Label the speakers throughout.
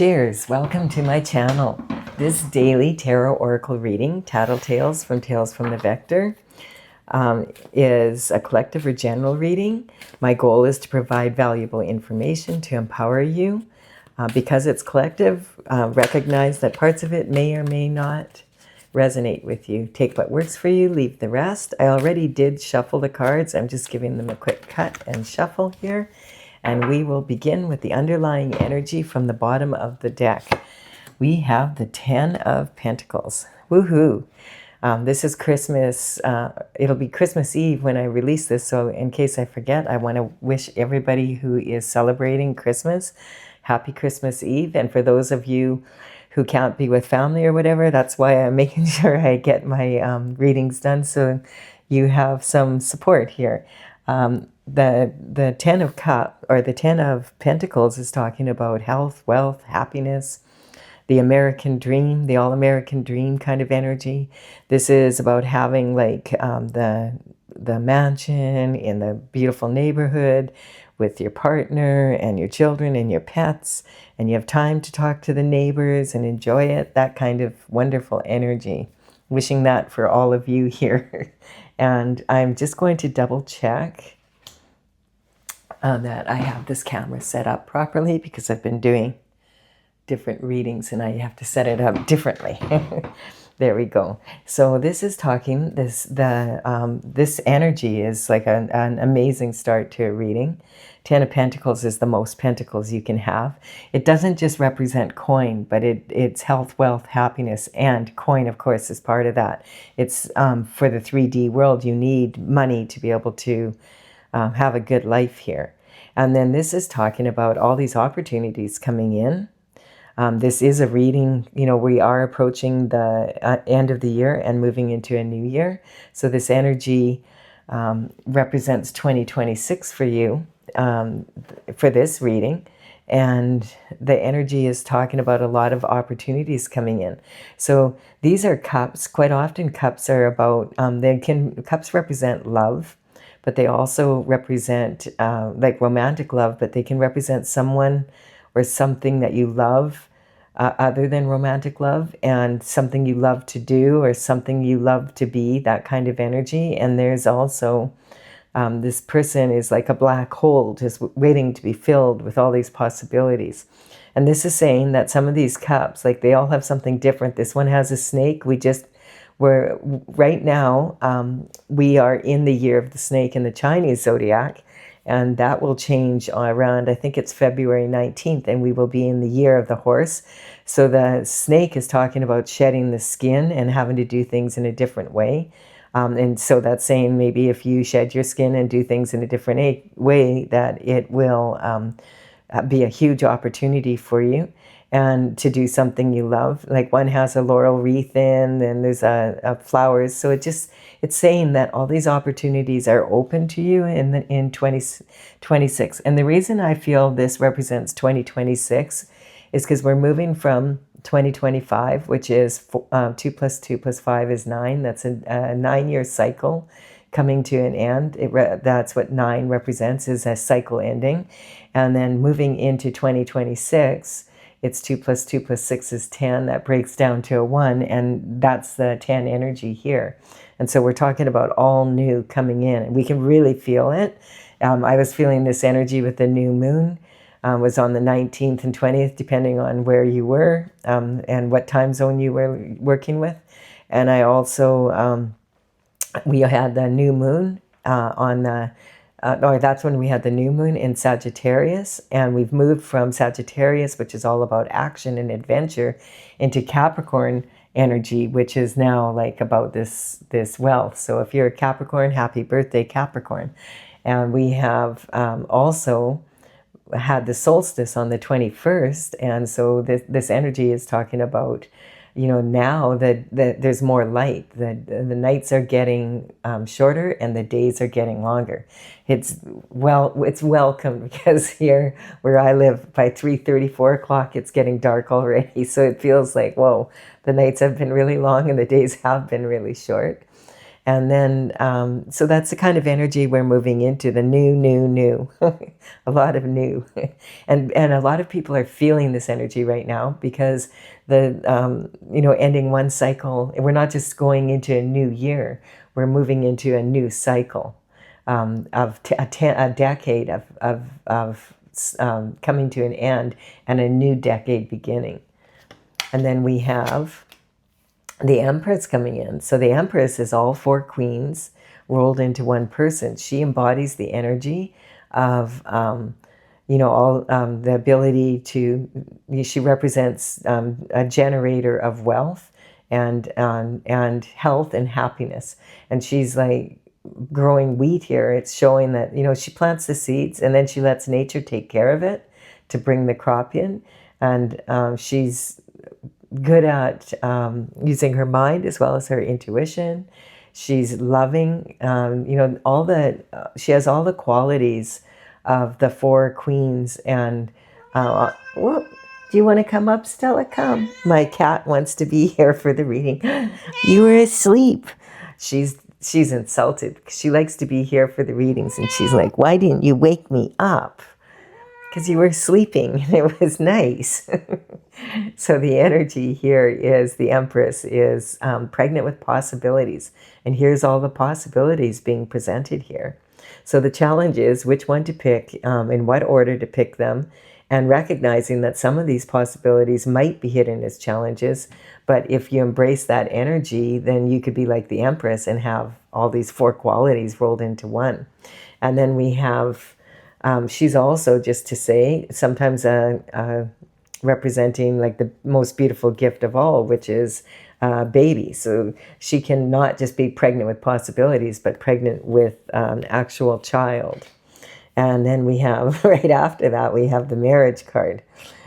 Speaker 1: Cheers! Welcome to my channel. This daily tarot oracle reading, Tattletales from Tales from the Vector, is a collective or general reading. My goal is to provide valuable information to empower you. Because it's collective, recognize that parts of it may or may not resonate with you. Take what works for you, leave the rest. I already did shuffle the cards. I'm just giving them a quick cut and shuffle here. And we will begin with the underlying energy from the bottom of the deck. We have the 10 of Pentacles. Woohoo! This is Christmas. It'll be Christmas Eve when I release this, so in case I forget, I want to wish everybody who is celebrating Christmas, happy Christmas Eve. And for those of you who can't be with family or whatever, that's why I'm making sure I get my readings done, so you have some support here. The 10 of Cups, or the 10 of Pentacles, is talking about health, wealth, happiness, the American dream, the all-American dream kind of energy. This is about having like the mansion in the beautiful neighborhood with your partner and your children and your pets, and you have time to talk to the neighbors and enjoy it, that kind of wonderful energy. Wishing that for all of you here. And I'm just going to double check that I have this camera set up properly, because I've been doing different readings and I have to set it up differently. There we go. So this is talking, this energy is like an amazing start to a reading. 10 of Pentacles is the most pentacles you can have. It doesn't just represent coin, but it's health, wealth, happiness, and coin, of course, is part of that. It's for the 3D world, you need money to be able to have a good life here. And then this is talking about all these opportunities coming in. This is a reading, you know, we are approaching the end of the year and moving into a new year. So this energy represents 2026 for you, for this reading. And the energy is talking about a lot of opportunities coming in. So these are cups. Quite often cups are about, cups represent love, but they also represent like romantic love, but they can represent someone or something that you love other than romantic love, and something you love to do or something you love to be, that kind of energy. And there's also this person is like a black hole just waiting to be filled with all these possibilities. And this is saying that some of these cups, like they all have something different. This one has a snake. Right now, we are in the year of the snake in the Chinese zodiac. And that will change around, I think it's February 19th, and we will be in the year of the horse. So the snake is talking about shedding the skin and having to do things in a different way. And so that's saying maybe if you shed your skin and do things in a different way, that it will be a huge opportunity for you, and to do something you love. Like one has a laurel wreath in, and there's a flowers. So it's saying that all these opportunities are open to you in 2026. And the reason I feel this represents 2026 is because we're moving from 2025, which is 2 plus 2 plus 5 is 9. That's a 9-year cycle coming to an end. That's what 9 represents, is a cycle ending. And then moving into 2026, it's 2 plus 2 plus 6 is 10. That breaks down to a 1, and that's the 10 energy here. And so we're talking about all new coming in, and we can really feel it. I was feeling this energy with the new moon. Was on the 19th and 20th, depending on where you were and what time zone you were working with. And I also, we had the new moon that's when we had the new moon in Sagittarius, and we've moved from Sagittarius, which is all about action and adventure, into Capricorn energy, which is now like about this wealth. So if you're a Capricorn, happy birthday, Capricorn. And we have also had the solstice on the 21st, and so this energy is talking about, you know, now that there's more light, the nights are getting shorter and the days are getting longer. It's welcome, because here where I live, by 3:30, 4 o'clock, it's getting dark already. So it feels like, whoa, the nights have been really long and the days have been really short. And then, so that's the kind of energy we're moving into, the new, a lot of new. And a lot of people are feeling this energy right now because ending one cycle, we're not just going into a new year, we're moving into a new cycle of a decade of coming to an end and a new decade beginning. And then we have the Empress coming in. So the Empress is all four queens rolled into one person. She embodies the energy of, all the ability to, she represents a generator of wealth and health and happiness. And she's like growing wheat here. It's showing that, she plants the seeds and then she lets nature take care of it to bring the crop in. And she's good at using her mind as well as her intuition. She's loving, she has all the qualities of the four queens. And do you want to come up, Stella? Come. My cat wants to be here for the reading. You were asleep. She's insulted because she likes to be here for the readings, and she's like, why didn't you wake me up? Because you were sleeping and it was nice. So the energy here is the Empress is pregnant with possibilities. And here's all the possibilities being presented here. So the challenge is which one to pick, in what order to pick them, and recognizing that some of these possibilities might be hidden as challenges. But if you embrace that energy, then you could be like the Empress and have all these four qualities rolled into one. And then we have... she's also, just to say, sometimes representing like the most beautiful gift of all, which is baby. So she can not just be pregnant with possibilities, but pregnant with an actual child. And then we have, right after that, we have the marriage card.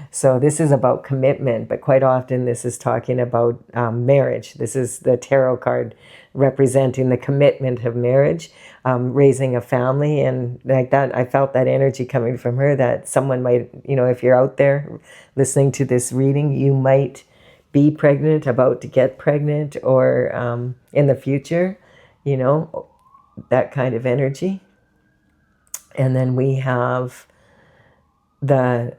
Speaker 1: So this is about commitment, but quite often this is talking about marriage. This is the tarot card representing the commitment of marriage, raising a family. And like that, I felt that energy coming from her, that someone might, if you're out there listening to this reading, you might be pregnant, about to get pregnant, or in the future, that kind of energy. And then we have the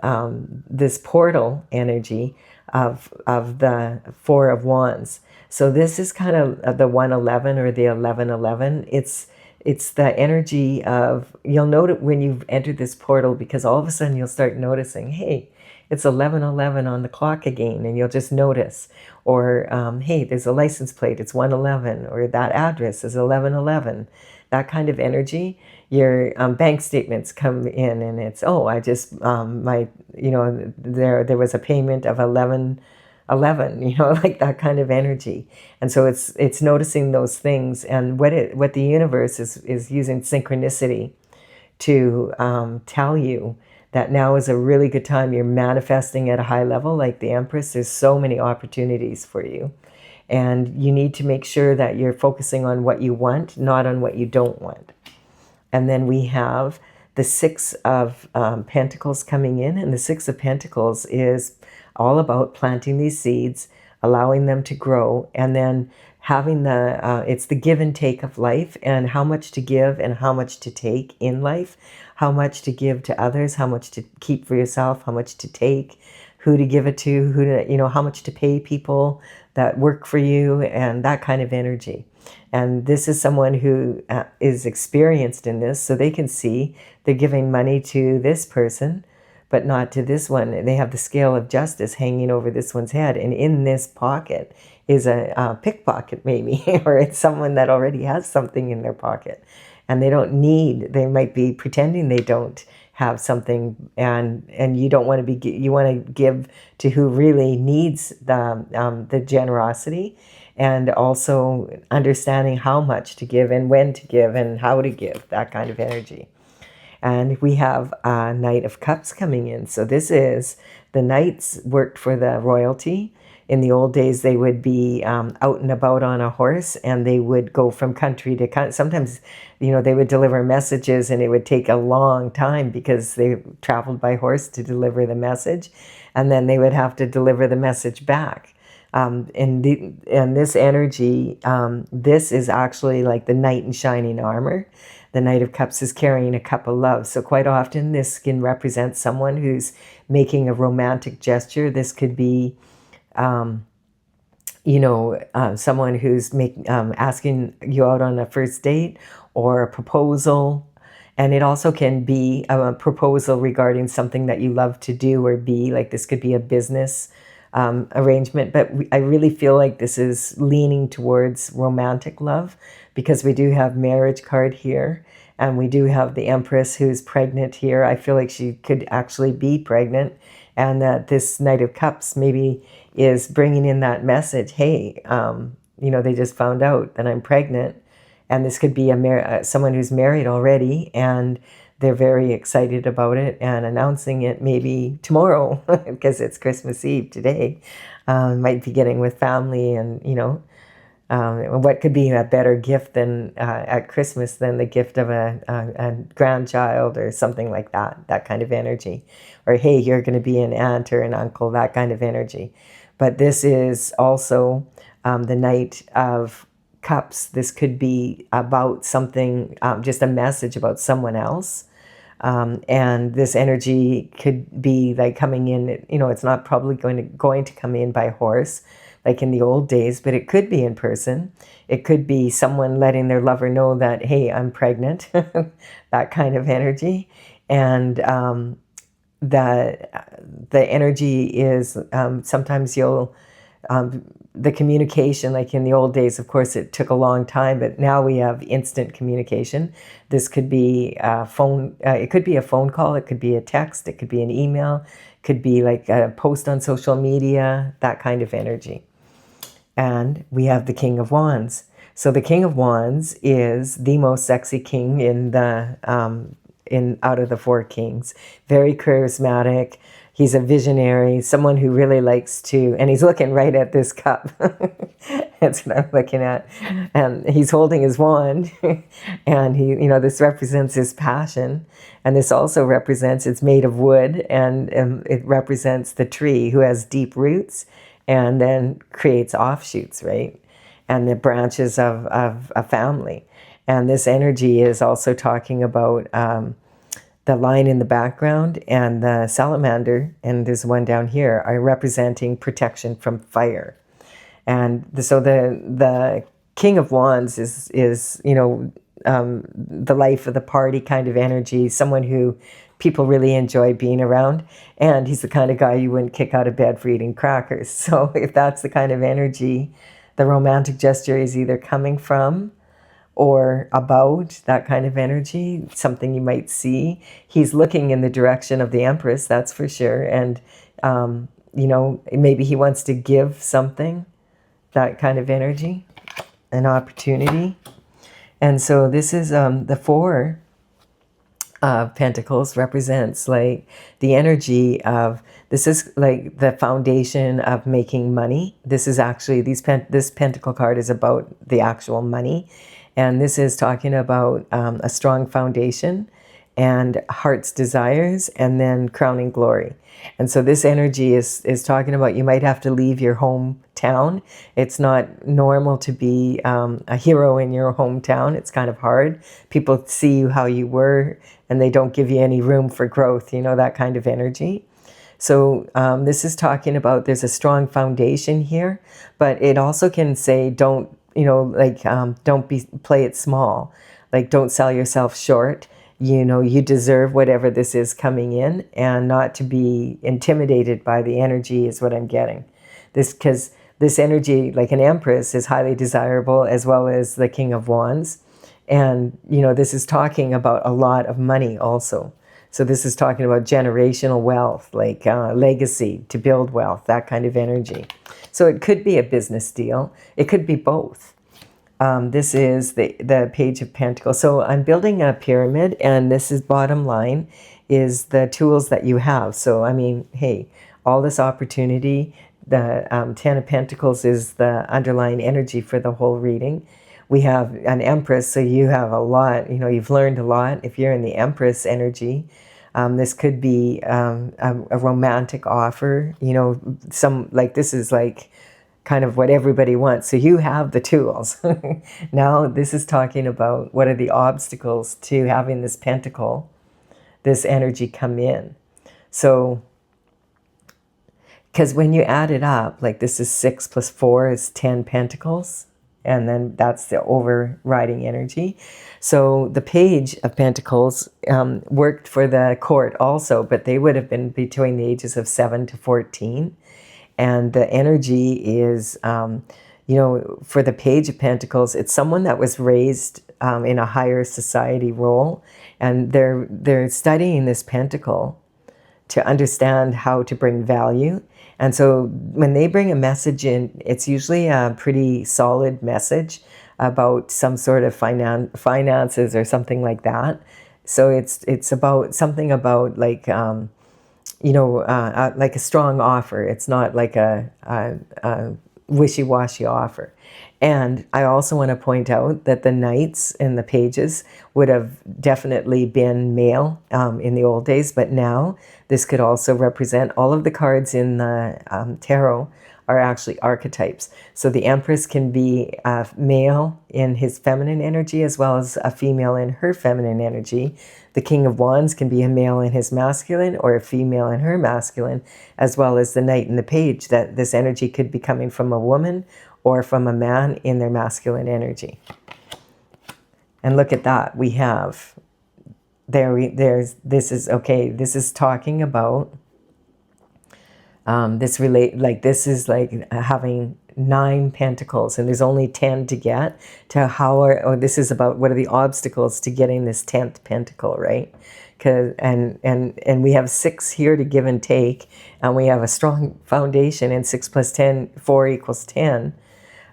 Speaker 1: this portal energy of the Four of Wands. So this is kind of the 111 or the 1111. It's the energy of, you'll note it when you've entered this portal, because all of a sudden you'll start noticing, hey, it's 1111 on the clock again, and you'll just notice. Or, hey, there's a license plate, it's 111, or that address is 1111. That kind of energy. Your bank statements come in and it's, I just, there was a payment of 1111, like that kind of energy. And so it's noticing those things, and what the universe is using synchronicity to tell you that now is a really good time. You're manifesting at a high level like the Empress. There's so many opportunities for you. And you need to make sure that you're focusing on what you want, not on what you don't want. And then we have the Six of Pentacles coming in. And the Six of Pentacles is all about planting these seeds, allowing them to grow, and then having it's the give and take of life, and how much to give and how much to take in life, how much to give to others, how much to keep for yourself, how much to take, who to give it to, how much to pay people that work for you, and that kind of energy. And this is someone who is experienced in this, so they can see they're giving money to this person, but not to this one. They have the scale of justice hanging over this one's head, and in this pocket is a pickpocket maybe, or it's someone that already has something in their pocket, and they might be pretending they don't have something, and you don't want to be, you want to give to who really needs the generosity, and also understanding how much to give and when to give and how to give, that kind of energy. And we have a Knight of Cups coming in. So this is, the knights worked for the royalty. In the old days, they would be out and about on a horse, and they would go from country to country. Sometimes, they would deliver messages, and it would take a long time because they traveled by horse to deliver the message. And then they would have to deliver the message back. In this energy, this is actually like the knight in shining armor. The Knight of Cups is carrying a cup of love. So quite often this can represent someone who's making a romantic gesture. This could be, someone who's asking you out on a first date or a proposal. And it also can be a proposal regarding something that you love to do or be. Like this could be a business arrangement. But I really feel like this is leaning towards romantic love, because we do have marriage card here. And we do have the Empress who's pregnant here. I feel like she could actually be pregnant. And that this Knight of Cups maybe is bringing in that message. Hey, they just found out that I'm pregnant. And this could be someone who's married already, and they're very excited about it and announcing it maybe tomorrow because it's Christmas Eve today. Might be getting with family, and what could be a better gift than at Christmas than the gift of a grandchild or something like that kind of energy. Or hey, you're going to be an aunt or an uncle, that kind of energy. But this is also the Knight of Cups. This could be about something, just a message about someone else. And this energy could be like coming in, it's not probably going to come in by horse like in the old days, but it could be in person. It could be someone letting their lover know that, hey, I'm pregnant, that kind of energy. And the energy is sometimes the communication, like in the old days, of course, it took a long time, but now we have instant communication. This could be a phone, it could be a phone call, it could be a text, it could be an email, it could be like a post on social media, that kind of energy. And we have the King of Wands. So the King of Wands is the most sexy king out of the four kings. Very charismatic. He's a visionary, someone who really likes to, and he's looking right at this cup. That's what I'm looking at. And he's holding his wand, and this represents his passion. And this also represents, it's made of wood, and it represents the tree who has deep roots and then creates offshoots, right? And the branches of a family. And this energy is also talking about the line in the background and the salamander, and there's one down here, are representing protection from fire. And so the King of Wands is the life of the party kind of energy, someone who people really enjoy being around. And he's the kind of guy you wouldn't kick out of bed for eating crackers. So if that's the kind of energy the romantic gesture is either coming from or about, that kind of energy, something you might see. He's looking in the direction of the Empress, that's for sure. And, maybe he wants to give something, that kind of energy, an opportunity. And so this is the Four of Pentacles represents like the energy of, this is like the foundation of making money. This is actually, this Pentacle card is about the actual money. And this is talking about a strong foundation and heart's desires, and then crowning glory. And so this energy is talking about, you might have to leave your hometown. It's not normal to be a hero in your hometown. It's kind of hard. People see you how you were, and they don't give you any room for growth, that kind of energy. So this is talking about, there's a strong foundation here, but it also can say, don't play it small. Like, don't sell yourself short. You deserve whatever this is coming in, and not to be intimidated by the energy is what I'm getting. Because this energy, like an Empress, is highly desirable, as well as the King of Wands. And, this is talking about a lot of money also. So this is talking about generational wealth, like legacy, to build wealth, that kind of energy. So it could be a business deal. It could be both. This is the Page of Pentacles. So I'm building a pyramid, and this is bottom line, is the tools that you have. So, hey, all this opportunity, the Ten of Pentacles is the underlying energy for the whole reading. We have an Empress, so you have a lot, you've learned a lot. If you're in the Empress energy, this could be a romantic offer, this is like, kind of what everybody wants. So you have the tools. Now this is talking about what are the obstacles to having this pentacle, this energy come in. So, because when you add it up, like this is 6 plus 4 is 10 pentacles. And then that's the overriding energy. So the Page of Pentacles worked for the court also, but they would have been between the ages of 7 to 14. And the energy is, for the Page of Pentacles, it's someone that was raised in a higher society role. And they're studying this pentacle to understand how to bring value. And so when they bring a message in, it's usually a pretty solid message about some sort of finances or something like that. So it's about something about like, like a strong offer. It's not like a wishy-washy offer. And I also want to point out that the knights and the pages would have definitely been male in the old days, but now this could also represent all of the cards in the tarot are actually archetypes. So the Empress can be a male in his feminine energy as well as a female in her feminine energy. The King of Wands can be a male in his masculine or a female in her masculine, as well as the Knight and the Page, that this energy could be coming from a woman or from a man in their masculine energy. And look at that. We have, this is talking about, this is like having 9 pentacles, and there's only 10 to get to this is about what are the obstacles to getting this 10th pentacle, right? And we have 6 here to give and take, and we have a strong foundation, and 6 plus 10, 4 equals 10.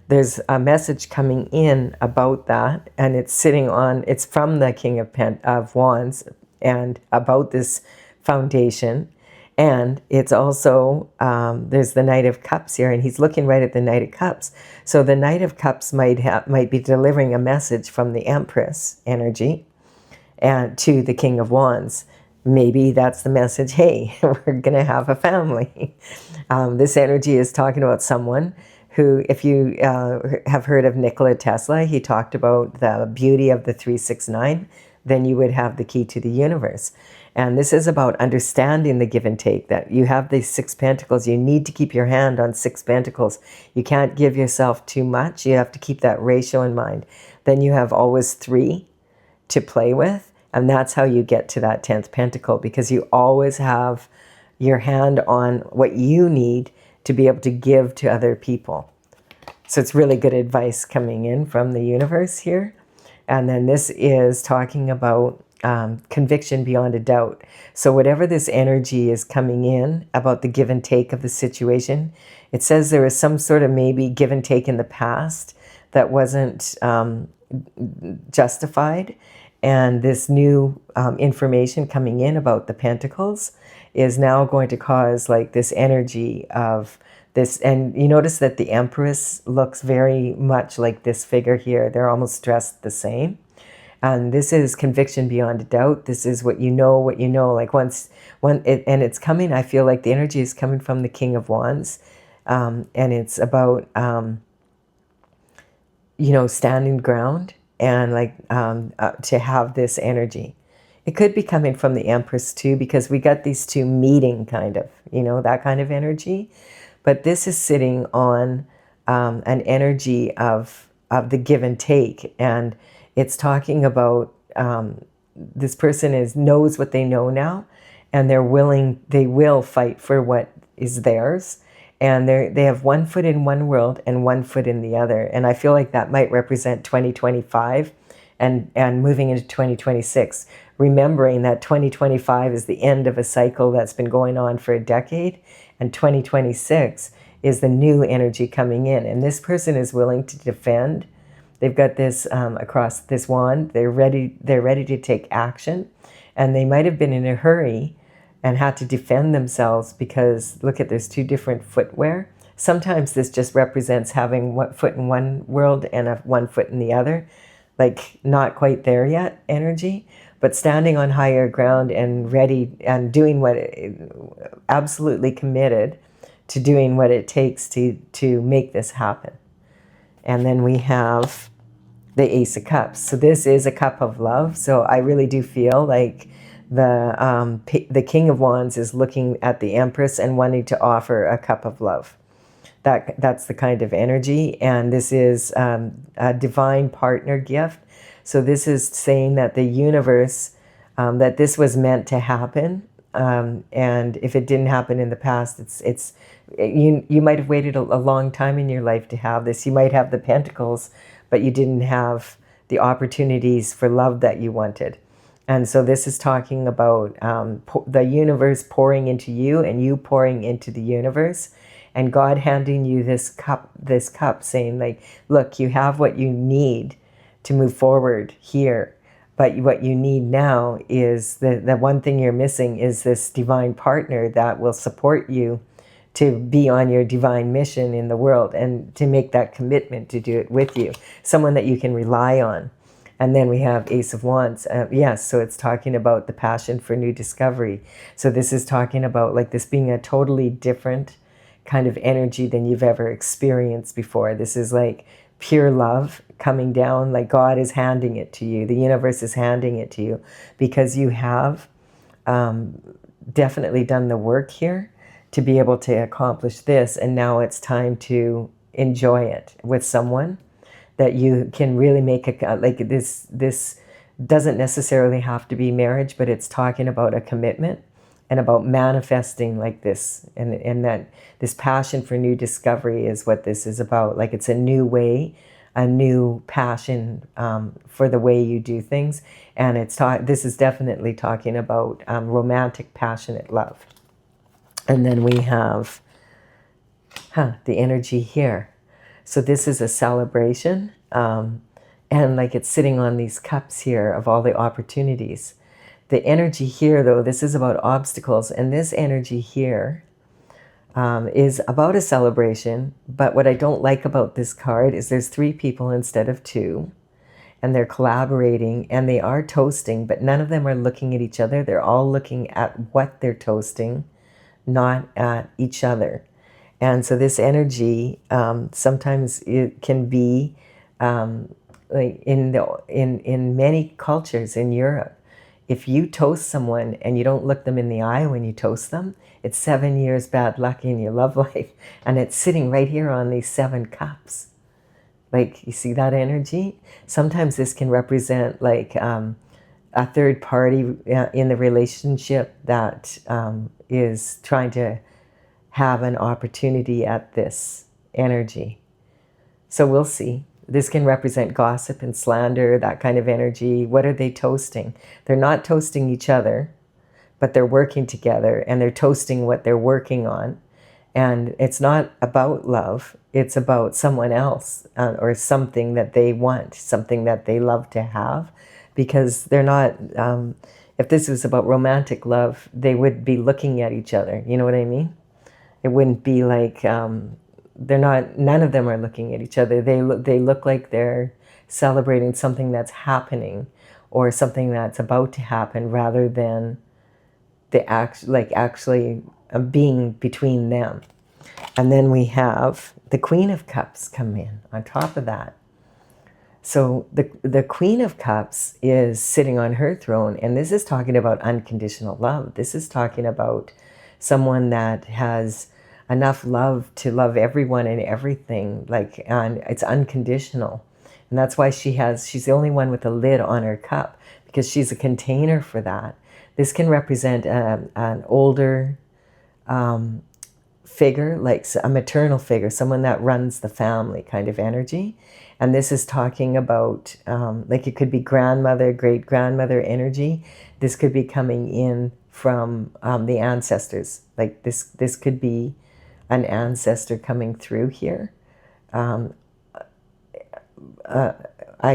Speaker 1: There's a message coming in about that, and it's from the King of Wands, and about this foundation. And it's also, there's the Knight of Cups here, and he's looking right at the Knight of Cups. So the Knight of Cups might be delivering a message from the Empress energy and to the King of Wands. Maybe that's the message, hey, we're going to have a family. This energy is talking about someone who, if you have heard of Nikola Tesla, he talked about the beauty of the 369, then you would have the key to the universe. And this is about understanding the give and take, that you have these 6 pentacles. You need to keep your hand on 6 pentacles. You can't give yourself too much. You have to keep that ratio in mind. Then you have always 3 to play with. And that's how you get to that 10th pentacle, because you always have your hand on what you need to be able to give to other people. So it's really good advice coming in from the universe here. And then this is talking about conviction beyond a doubt. So whatever this energy is coming in about the give and take of the situation, it says there is some sort of maybe give and take in the past that wasn't justified. And this new information coming in about the pentacles is now going to cause like this energy of this. And you notice that the Empress looks very much like this figure here. They're almost dressed the same. And this is conviction beyond a doubt. This is what you know, like and it's coming, I feel like the energy is coming from the King of Wands. And it's about, standing ground and to have this energy. It could be coming from the Empress too, because we got these 2 meeting kind of, that kind of energy. But this is sitting on an energy of the give and take. And it's talking about this person knows what they know now, and they will fight for what is theirs. And they have 1 foot in one world and 1 foot in the other. And I feel like that might represent 2025 and moving into 2026. Remembering that 2025 is the end of a cycle that's been going on for a decade, and 2026 is the new energy coming in. And this person is willing to defend. They've got this across this wand. They're ready to take action. And they might have been in a hurry and had to defend themselves because, look at, there's 2 different footwear. Sometimes this just represents having 1 foot in one world and 1 foot in the other. Like not quite there yet energy, but standing on higher ground and ready and doing what absolutely committed to doing what it takes to make this happen. And then we have the Ace of Cups. So this is a cup of love. So I really do feel like the King of Wands is looking at the Empress and wanting to offer a cup of love. That's the kind of energy. And this is a divine partner gift. So this is saying that the universe, that this was meant to happen. And if it didn't happen in the past, you might have waited a long time in your life to have this. You might have the Pentacles, but you didn't have the opportunities for love that you wanted. And so this is talking about the universe pouring into you and you pouring into the universe, and God handing you this cup saying like, look, you have what you need to move forward here. But what you need now is the one thing you're missing is this divine partner that will support you to be on your divine mission in the world and to make that commitment to do it with you. Someone that you can rely on. And then we have Ace of Wands. Yes, so it's talking about the passion for new discovery. So this is talking about like this being a totally different kind of energy than you've ever experienced before. This is like pure love coming down, like God is handing it to you. The universe is handing it to you because you have definitely done the work here to be able to accomplish this. And now it's time to enjoy it with someone that you can really make like this doesn't necessarily have to be marriage, but it's talking about a commitment and about manifesting like this. And that this passion for new discovery is what this is about. Like it's a new way, a new passion for the way you do things. And this is definitely talking about romantic, passionate love. And then we have the energy here. So this is a celebration. And like it's sitting on these cups here of all the opportunities. The energy here, though, this is about obstacles. And this energy here is about a celebration. But what I don't like about this card is there's 3 people instead of 2. And they're collaborating and they are toasting, but none of them are looking at each other. They're all looking at what they're toasting, not at each other. And so this energy, sometimes it can be like in many cultures in Europe, if you toast someone and you don't look them in the eye when you toast them, it's 7 years bad luck in your love life. And it's sitting right here on these 7 cups. Like, you see that energy? Sometimes this can represent like a third party in the relationship that is trying to have an opportunity at this energy. So we'll see. This can represent gossip and slander, that kind of energy. What are they toasting? They're not toasting each other, but they're working together and they're toasting what they're working on. And it's not about love. It's about someone else or something that they want, something that they love to have. Because they're not, if this was about romantic love, they would be looking at each other. You know what I mean? It wouldn't be like, none of them are looking at each other. They look like they're celebrating something that's happening or something that's about to happen rather than actually being between them. And then we have the Queen of Cups come in on top of that. So the Queen of Cups is sitting on her throne, and this is talking about unconditional love. This is talking about someone that has enough love to love everyone and everything, and it's unconditional. And that's why she's the only one with a lid on her cup, because she's a container for that. This can represent an older figure, like a maternal figure, someone that runs the family kind of energy. And this is talking about, like it could be grandmother, great-grandmother energy. This could be coming in from the ancestors. Like this could be an ancestor coming through here. I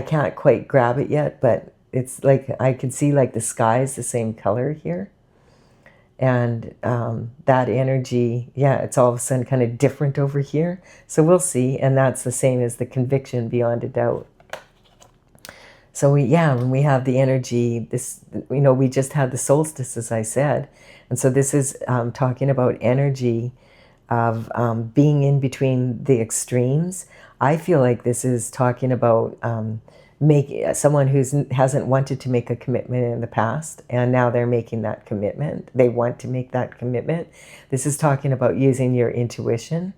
Speaker 1: can't quite grab it yet, but it's like I can see like the sky is the same color here. And that energy, it's all of a sudden kind of different over here. So we'll see. And that's the same as the conviction beyond a doubt. So when we have the energy, we just had the solstice, as I said. And so this is talking about energy of being in between the extremes. I feel like this is talking about someone who hasn't wanted to make a commitment in the past, and now they're making that commitment. They want to make that commitment. This is talking about using your intuition.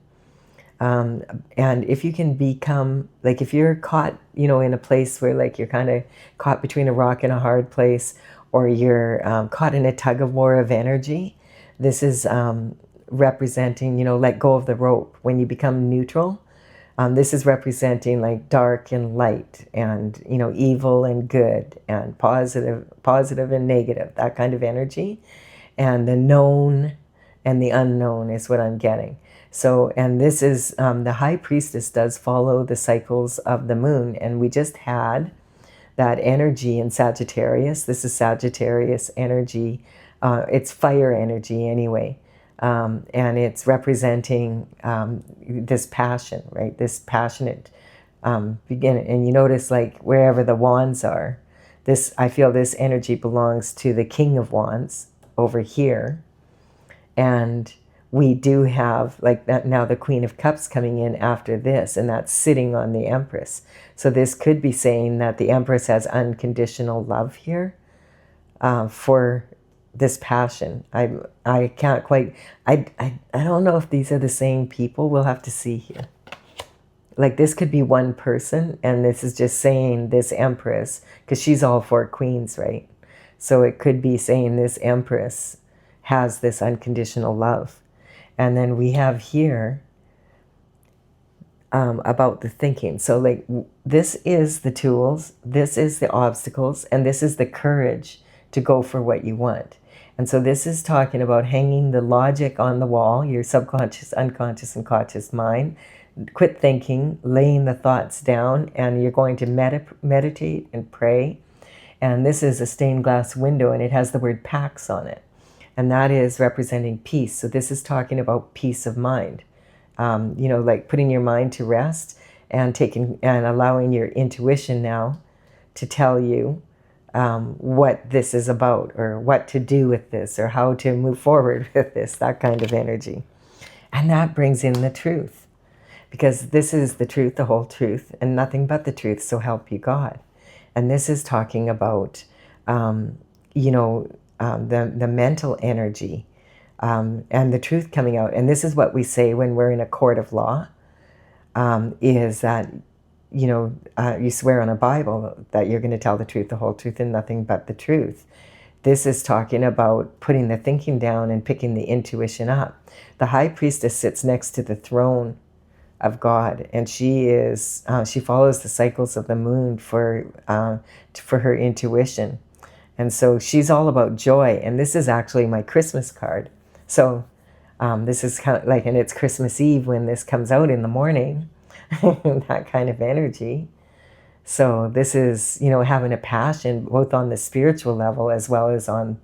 Speaker 1: And if you can become, like if you're caught, in a place where like you're kind of caught between a rock and a hard place, or you're caught in a tug of war of energy, this is representing, let go of the rope. When you become neutral, this is representing like dark and light, and evil and good, and positive and negative, that kind of energy. And the known and the unknown is what I'm getting. So, and this is, the High Priestess does follow the cycles of the moon, and we just had that energy in Sagittarius. This is Sagittarius energy. It's fire energy anyway. And it's representing this passion, right? This passionate beginning. And you notice like wherever the wands are, I feel this energy belongs to the King of Wands over here. And we do have like that now, the Queen of Cups coming in after this, and that's sitting on the Empress. So this could be saying that the Empress has unconditional love here for this passion. I can't quite, I don't know if these are the same people. We'll have to see here. Like this could be one person, and this is just saying this Empress, because she's all four queens, right? So it could be saying this Empress has this unconditional love. And then we have here about the thinking. So like this is the tools, this is the obstacles, and this is the courage to go for what you want. And so this is talking about hanging the logic on the wall, your subconscious, unconscious, and conscious mind. Quit thinking, laying the thoughts down, and you're going to meditate and pray. And this is a stained glass window, and it has the word Pax on it. And that is representing peace. So this is talking about peace of mind. Like putting your mind to rest and allowing your intuition now to tell you what this is about, or what to do with this, or how to move forward with this, that kind of energy. And that brings in the truth, because this is the truth, the whole truth, and nothing but the truth, so help you God. And this is talking about, the mental energy and the truth coming out. And this is what we say when we're in a court of law, is that, you swear on a Bible that you're going to tell the truth, the whole truth, and nothing but the truth. This is talking about putting the thinking down and picking the intuition up. The High Priestess sits next to the throne of God, and she follows the cycles of the moon for her intuition. And so she's all about joy. And this is actually my Christmas card. So this is kind of like, and it's Christmas Eve when this comes out in the morning, that kind of energy. So this is, having a passion both on the spiritual level as well as on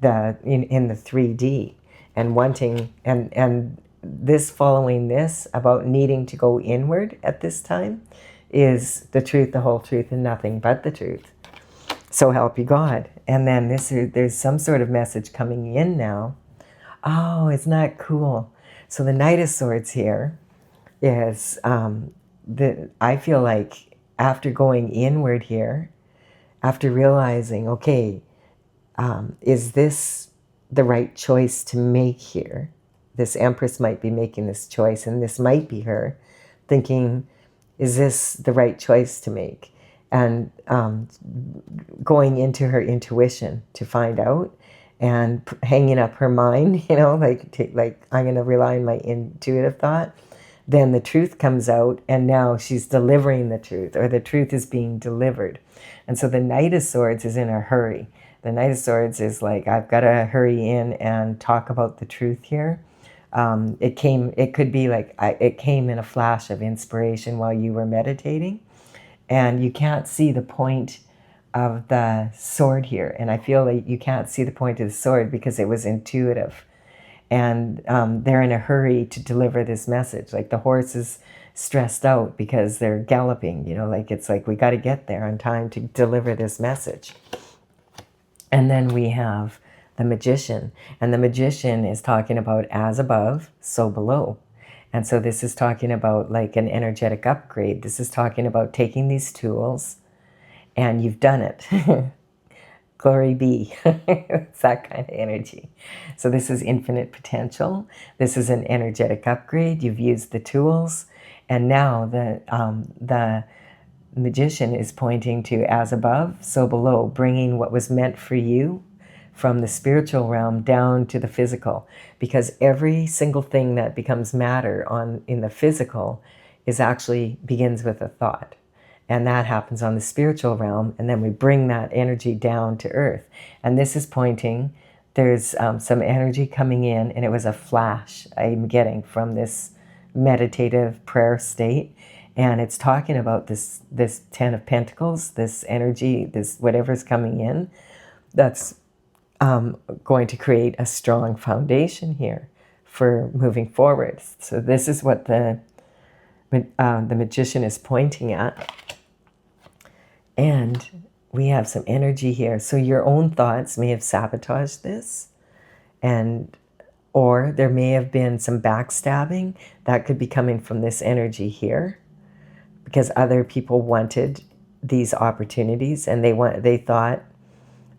Speaker 1: in the 3D, and wanting, and this following this about needing to go inward at this time is the truth, the whole truth, and nothing but the truth. So help you God. And then there's some sort of message coming in now. Oh, isn't that cool? So the Knight of Swords here is, I feel like after going inward here, after realizing, okay, is this the right choice to make here? This Empress might be making this choice, and this might be her thinking, is this the right choice to make? And going into her intuition to find out, and hanging up her mind, like I'm going to rely on my intuitive thought. Then the truth comes out, and now she's delivering the truth, or the truth is being delivered. And so the Knight of Swords is in a hurry. The Knight of Swords is like, I've got to hurry in and talk about the truth here. It could be like, it came in a flash of inspiration while you were meditating, and you can't see the point of the sword here. And I feel like you can't see the point of the sword because it was intuitive. And they're in a hurry to deliver this message. Like the horse is stressed out because they're galloping, it's like we got to get there on time to deliver this message. And then we have the magician. And the magician is talking about as above, so below. And so this is talking about like an energetic upgrade. This is talking about taking these tools and you've done it. Glory be. It's that kind of energy. So this is infinite potential. This is an energetic upgrade. You've used the tools. And now the magician is pointing to as above, so below, bringing what was meant for you from the spiritual realm down to the physical, because every single thing that becomes matter in the physical is actually begins with a thought, and that happens on the spiritual realm, and then we bring that energy down to earth. And this is pointing, there's some energy coming in, and it was a flash I'm getting from this meditative prayer state, and it's talking about this 10 of Pentacles, this energy, this whatever's coming in, that's going to create a strong foundation here for moving forward. So this is what the magician is pointing at. And we have some energy here. So your own thoughts may have sabotaged this, or there may have been some backstabbing that could be coming from this energy here, because other people wanted these opportunities and they thought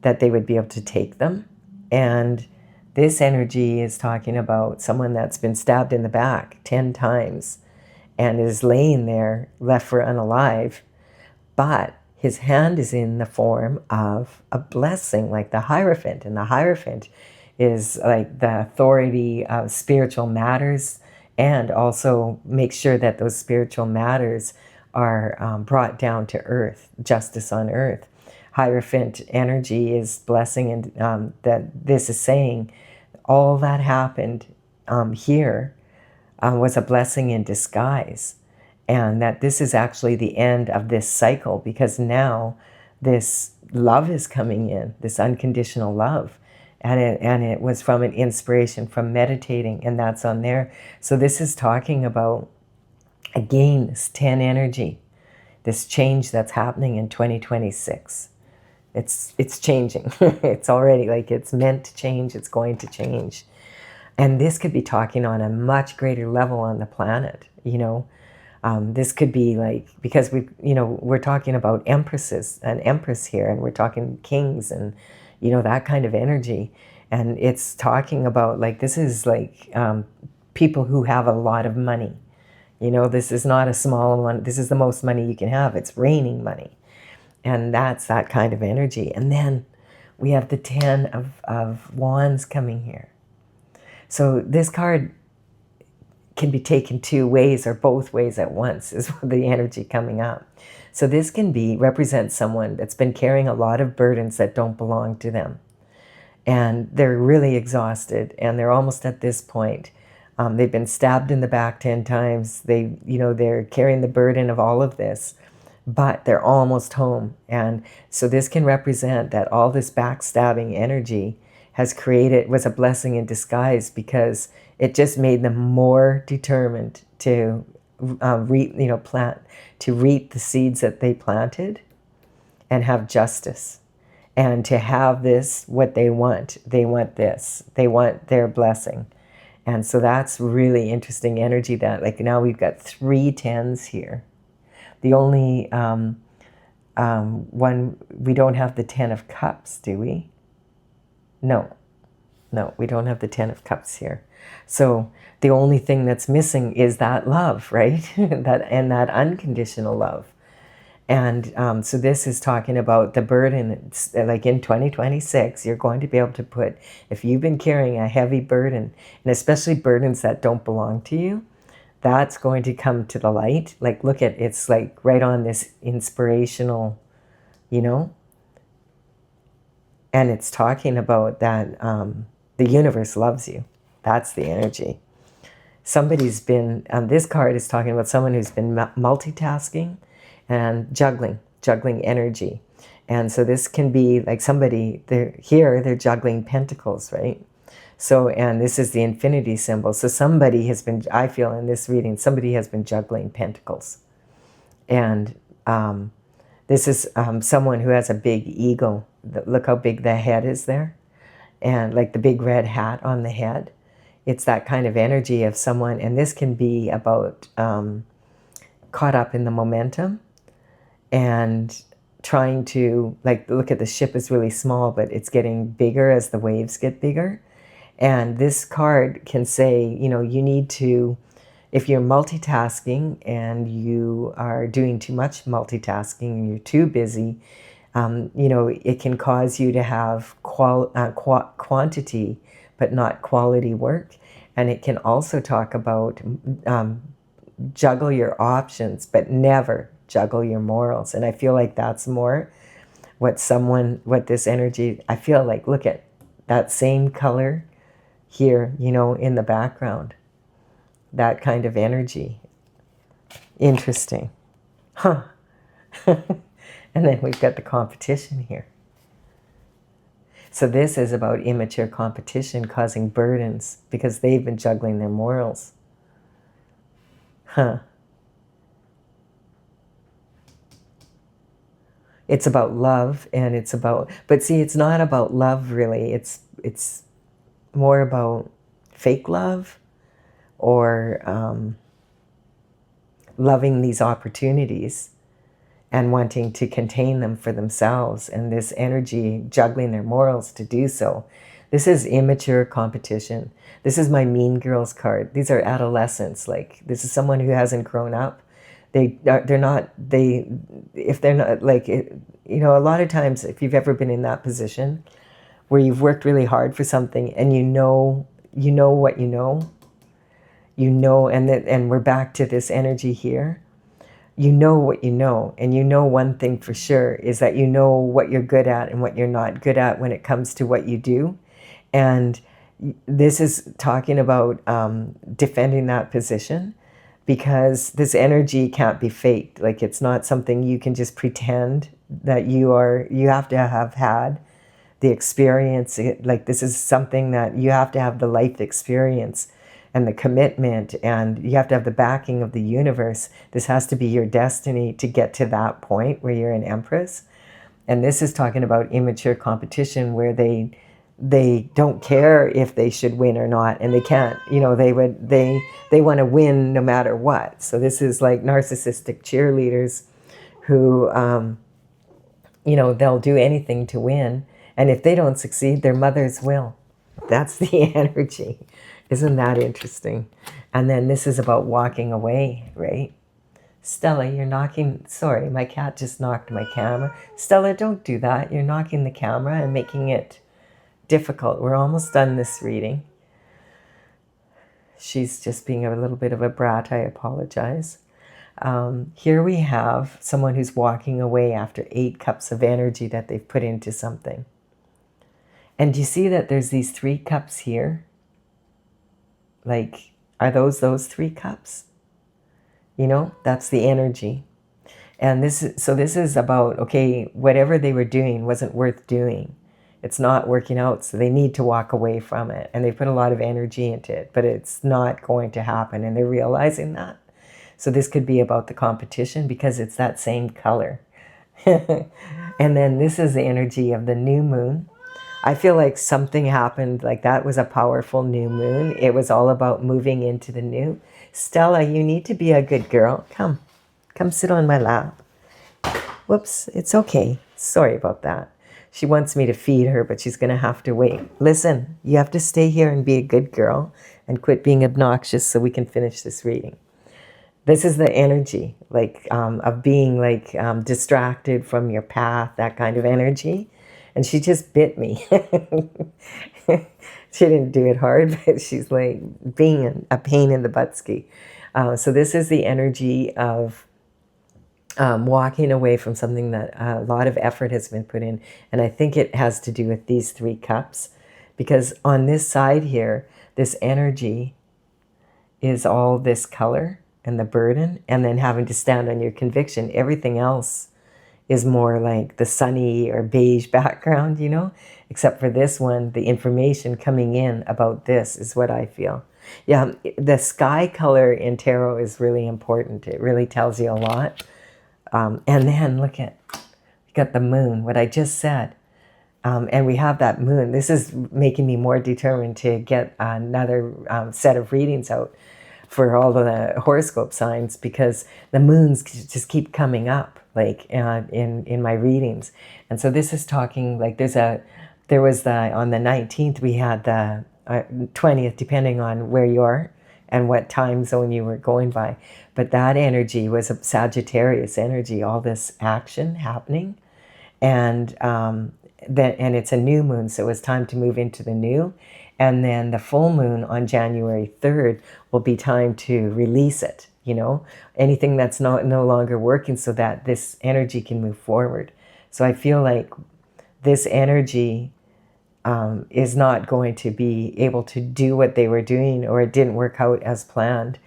Speaker 1: that they would be able to take them. And this energy is talking about someone that's been stabbed in the back 10 times and is laying there left for unalive, but his hand is in the form of a blessing, like the Hierophant. And the Hierophant is like the authority of spiritual matters, and also make sure that those spiritual matters are brought down to earth, justice on earth. Hierophant energy is blessing, and that this is saying all that happened here was a blessing in disguise, and that this is actually the end of this cycle, because now this love is coming in, this unconditional love, and it was from an inspiration from meditating, and that's on there. So this is talking about, again, this 10 energy, this change that's happening in 2026. It's changing. It's already, like, it's meant to change. It's going to change. And this could be talking on a much greater level on the planet, you know. This could be like, because we're talking about empresses, an empress here, and we're talking kings and, you know, that kind of energy. And it's talking about, like, this is like people who have a lot of money. You know, this is not a small one. This is the most money you can have. It's raining money. And that's that kind of energy. And then we have the 10 of Wands coming here. So this card can be taken two ways or both ways at once, is the energy coming up. So this can represent someone that's been carrying a lot of burdens that don't belong to them. And they're really exhausted, and they're almost at this point. They've been stabbed in the back 10 times. They're carrying the burden of all of this, but they're almost home. And so this can represent that all this backstabbing energy was a blessing in disguise, because it just made them more determined to reap the seeds that they planted and have justice, and to have this, what they want. They want this. They want their blessing. And so that's really interesting energy, that, like, now we've got 3 10s here. The only one, we don't have the 10 of Cups, do we? No, we don't have the 10 of Cups here. So the only thing that's missing is that love, right? that unconditional love. And so this is talking about the burden. It's like in 2026, you're going to be able to put, if you've been carrying a heavy burden, and especially burdens that don't belong to you, that's going to come to the light. Like, look at, it's like right on this inspirational, you know, and it's talking about that the universe loves you. That's the energy. Somebody's been, this card is talking about someone who's been multitasking and juggling energy. And so this can be like somebody, they're juggling pentacles, right? So, and this is the infinity symbol. So somebody has been, I feel in this reading, somebody has been juggling pentacles. And this is someone who has a big ego. Look how big the head is there. and like the big red hat on the head. It's that kind of energy of someone, and this can be about caught up in the momentum and trying to, like, look at the ship is really small, but it's getting bigger as the waves get bigger. And this card can say, you know, you need to, if you're multitasking and you are doing too much multitasking and you're too busy, you know, it can cause you to have quantity but not quality work. And it can also talk about juggle your options but never juggle your morals. And I feel like that's more what this energy, I feel like, look at that same color here, you know, in the background. That kind of energy. Interesting. Huh. And then we've got the competition here. So this is about immature competition causing burdens because they've been juggling their morals. Huh. It's about love, and it's about, but see, it's not about love really. It's more about fake love, or loving these opportunities and wanting to contain them for themselves, and this energy juggling their morals to do so. This is immature competition. This is my Mean Girls card. These are adolescents. Like, this is someone who hasn't grown up. If they're not like, you know, a lot of times if you've ever been in that position where you've worked really hard for something and you know what you know, and we're back to this energy here. You know what you know, and you know one thing for sure is that you know what you're good at and what you're not good at when it comes to what you do. And this is talking about defending that position, because this energy can't be faked. Like, it's not something you can just pretend that you are. You have to have had the experience. Like, this is something that you have to have the life experience and the commitment, and you have to have the backing of the universe. This has to be your destiny to get to that point where you're an empress. And this is talking about immature competition where they don't care if they should win or not, and they can't, you know, they want to win no matter what. So this is like narcissistic cheerleaders who, you know, they'll do anything to win, and if they don't succeed, their mothers will. That's the energy. Isn't that interesting? And then this is about walking away, right? Stella, you're knocking, sorry, my cat just knocked my camera. Stella, don't do that. You're knocking the camera and making it difficult. We're almost done this reading. She's just being a little bit of a brat. I apologize. Here we have someone who's walking away after 8 cups of energy that they've put into something. And do you see that there's these 3 cups here? Like, are those 3 cups? You know, that's the energy. And this is about, okay, whatever they were doing wasn't worth doing. It's not working out, so they need to walk away from it. And they put a lot of energy into it, but it's not going to happen. And they're realizing that. So this could be about the competition because it's that same color. And then this is the energy of the new moon. I feel like something happened, like that was a powerful new moon. It was all about moving into the new. Stella, you need to be a good girl. Come sit on my lap. Whoops, it's okay. Sorry about that. She wants me to feed her, but she's going to have to wait. Listen, you have to stay here and be a good girl and quit being obnoxious so we can finish this reading. This is the energy, like, of being like distracted from your path, that kind of energy. And she just bit me. She didn't do it hard, but she's like being a pain in the buttski. So this is the energy of walking away from something that a lot of effort has been put in. And I think it has to do with these 3 cups. Because on this side here, this energy is all this color and the burden. And then having to stand on your conviction. Everything else is more like the sunny or beige background, you know, except for this one, the information coming in about this is what I feel. Yeah, the sky color in tarot is really important. It really tells you a lot. And then look at, we got the moon, what I just said. And we have that moon. This is making me more determined to get another set of readings out for all the horoscope signs, because the moons just keep coming up, like in my readings. And so this is talking like there was on the 19th we had the 20th, depending on where you are and what time zone you were going by. But that energy was a Sagittarius energy, all this action happening. And and it's a new moon, so it was time to move into the new. And then the full moon on January 3rd will be time to release it, anything that's no longer working, so that this energy can move forward. So I feel like this energy is not going to be able to do what they were doing, or it didn't work out as planned.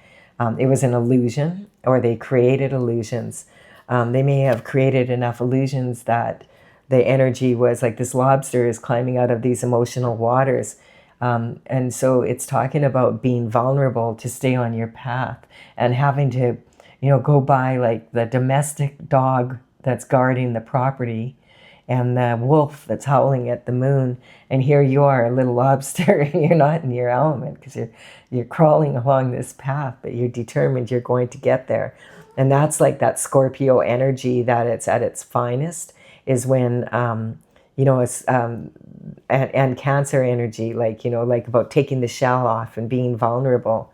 Speaker 1: It was an illusion, or they created illusions. They may have created enough illusions that the energy was like this lobster is climbing out of these emotional waters. And so it's talking about being vulnerable to stay on your path, and having to, go by like the domestic dog that's guarding the property and the wolf that's howling at the moon. And here you are, a little lobster, and you're not in your element because you're crawling along this path, but you're determined you're going to get there. And that's like that Scorpio energy, that it's at its finest, is when, it's, and Cancer energy, like about taking the shell off and being vulnerable.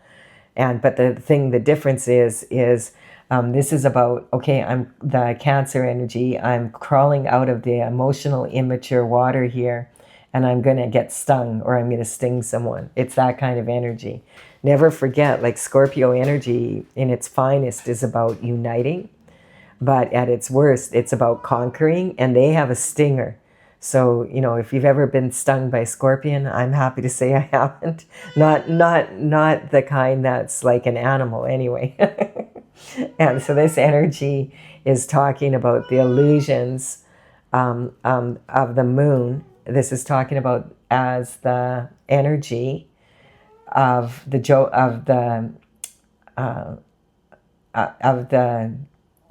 Speaker 1: But the difference is this is about, okay, I'm the Cancer energy, I'm crawling out of the emotional immature water here, and I'm going to get stung, or I'm going to sting someone. It's that kind of energy. Never forget, like Scorpio energy in its finest is about uniting, but at its worst, it's about conquering, and they have a stinger. So, if you've ever been stung by a scorpion, I'm happy to say I haven't. Not the kind that's like an animal anyway. And so this energy is talking about the illusions of the moon. This is talking about as the energy of the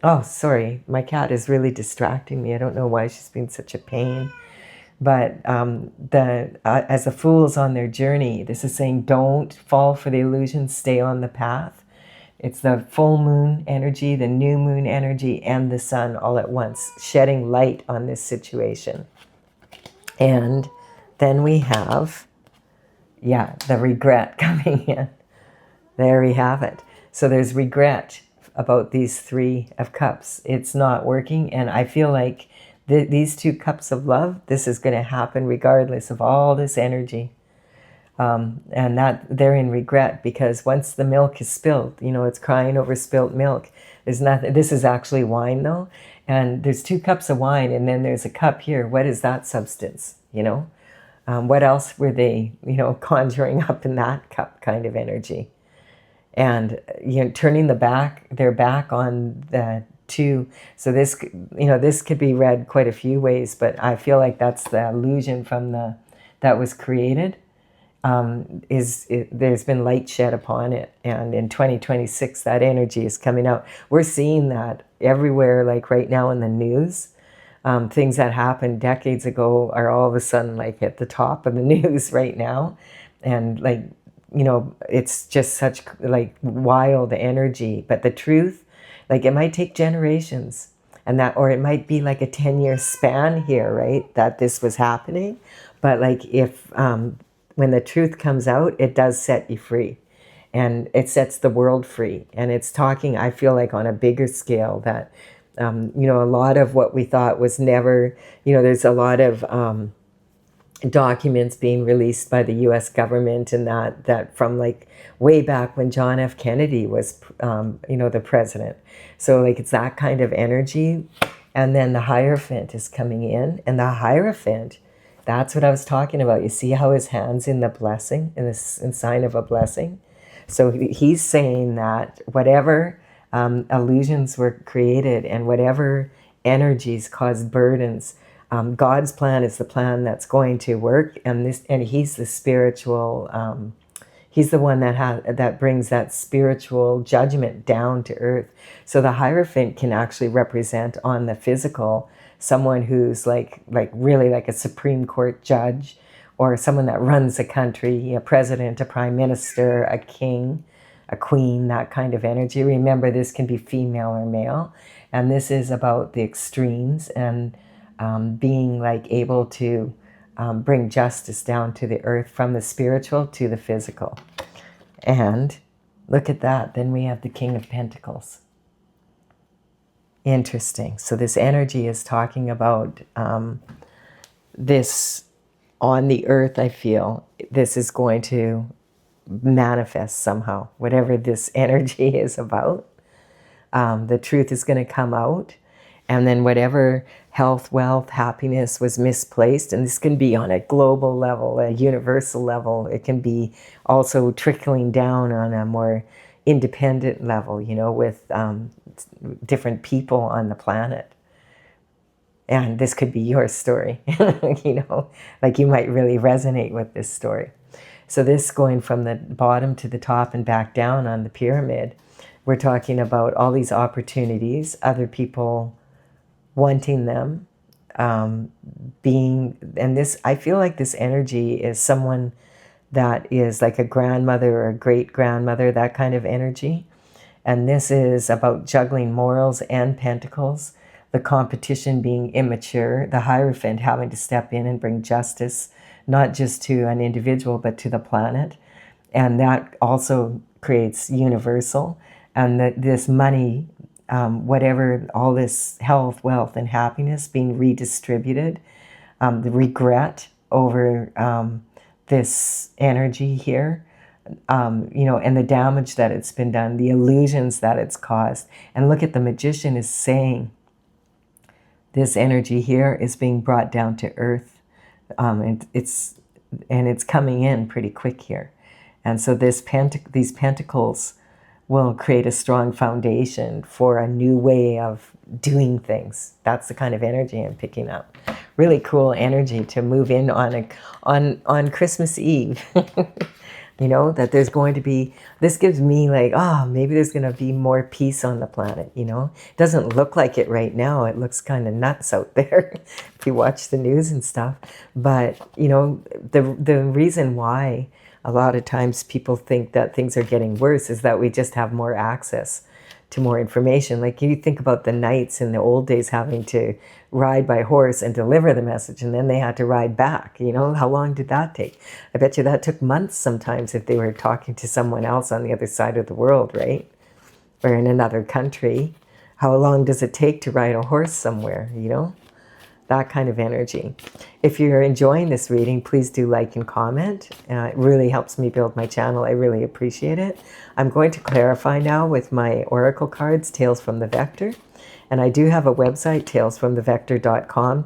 Speaker 1: oh, sorry, my cat is really distracting me. I don't know why she's been such a pain. But as the fools on their journey, this is saying don't fall for the illusion, stay on the path. It's the full moon energy, the new moon energy, and the sun all at once, shedding light on this situation. And then we have, the regret coming in. There we have it. So there's regret about these 3 of Cups. It's not working, and I feel like these 2 cups of love, this is going to happen regardless of all this energy. And that they're in regret, because once the milk is spilled, it's crying over spilt milk. There's nothing. This is actually wine though, and there's 2 cups of wine, and then there's a cup here. What is that substance? What else were they, conjuring up in that cup kind of energy? And turning their back on the 2. So this could be read quite a few ways, but I feel like that's the illusion that was created. There's been light shed upon it, and in 2026 that energy is coming out. We're seeing that everywhere, like right now in the news. Things that happened decades ago are all of a sudden like at the top of the news right now, and like it's just such like wild energy. But the truth, like it might take generations, or it might be like a 10-year span here, right, that this was happening. But like if when the truth comes out, it does set you free, and it sets the world free. And it's talking, I feel like, on a bigger scale that, a lot of what we thought was never, there's a lot of documents being released by the U.S. government, and that from like way back when John F. Kennedy was, the president. So like it's that kind of energy. And then the Hierophant is coming in, and the Hierophant, that's what I was talking about. You see how his hand's in the blessing, in sign of a blessing. So he's saying that whatever illusions were created and whatever energies caused burdens, God's plan is the plan that's going to work. And he's the spiritual. He's the one that brings that spiritual judgment down to earth. So the Hierophant can actually represent on the physical someone who's like really like a Supreme Court judge, or someone that runs a country, a president, a prime minister, a king, a queen, that kind of energy. Remember, this can be female or male. And this is about the extremes and being like able to bring justice down to the earth, from the spiritual to the physical. And look at that. Then we have the King of Pentacles. Interesting. So this energy is talking about this on the earth. I feel this is going to manifest somehow, whatever this energy is about. The truth is going to come out. And then whatever health, wealth, happiness was misplaced, and this can be on a global level, a universal level. It can be also trickling down on a more independent level, you know, with different people on the planet. And this could be your story, you know, like you might really resonate with this story. So this going from the bottom to the top and back down on the pyramid, we're talking about all these opportunities, other people wanting them, being, and this, I feel like this energy is someone that is like a grandmother or a great-grandmother, that kind of energy. And this is about juggling morals and pentacles, the competition being immature, the Hierophant having to step in and bring justice, not just to an individual, but to the planet. And that also creates universal. And that this money, whatever, all this health, wealth, and happiness being redistributed, the regret over this energy here, you know, and the damage that it's been done, the illusions that it's caused. And look at the Magician is saying this energy here is being brought down to earth, and it's coming in pretty quick here. And so these pentacles will create a strong foundation for a new way of doing things. That's the kind of energy I'm picking up. Really cool energy to move in on Christmas Eve. You know, that there's going to be, this gives me like, maybe there's going to be more peace on the planet, you know. It doesn't look like it right now. It looks kind of nuts out there if you watch the news and stuff. But, you know, the reason why a lot of times people think that things are getting worse is that we just have more access to more information. Like you think about the knights in the old days having to ride by horse and deliver the message, and then they had to ride back. You know, how long did that take? I bet you that took months sometimes if they were talking to someone else on the other side of the world, right? Or in another country. How long does it take to ride a horse somewhere, you know? That kind of energy. If you're enjoying this reading, please do like and comment. It really helps me build my channel. I really appreciate it. I'm going to clarify now with my oracle cards, Tales from the Vector. And I do have a website, talesfromthevector.com,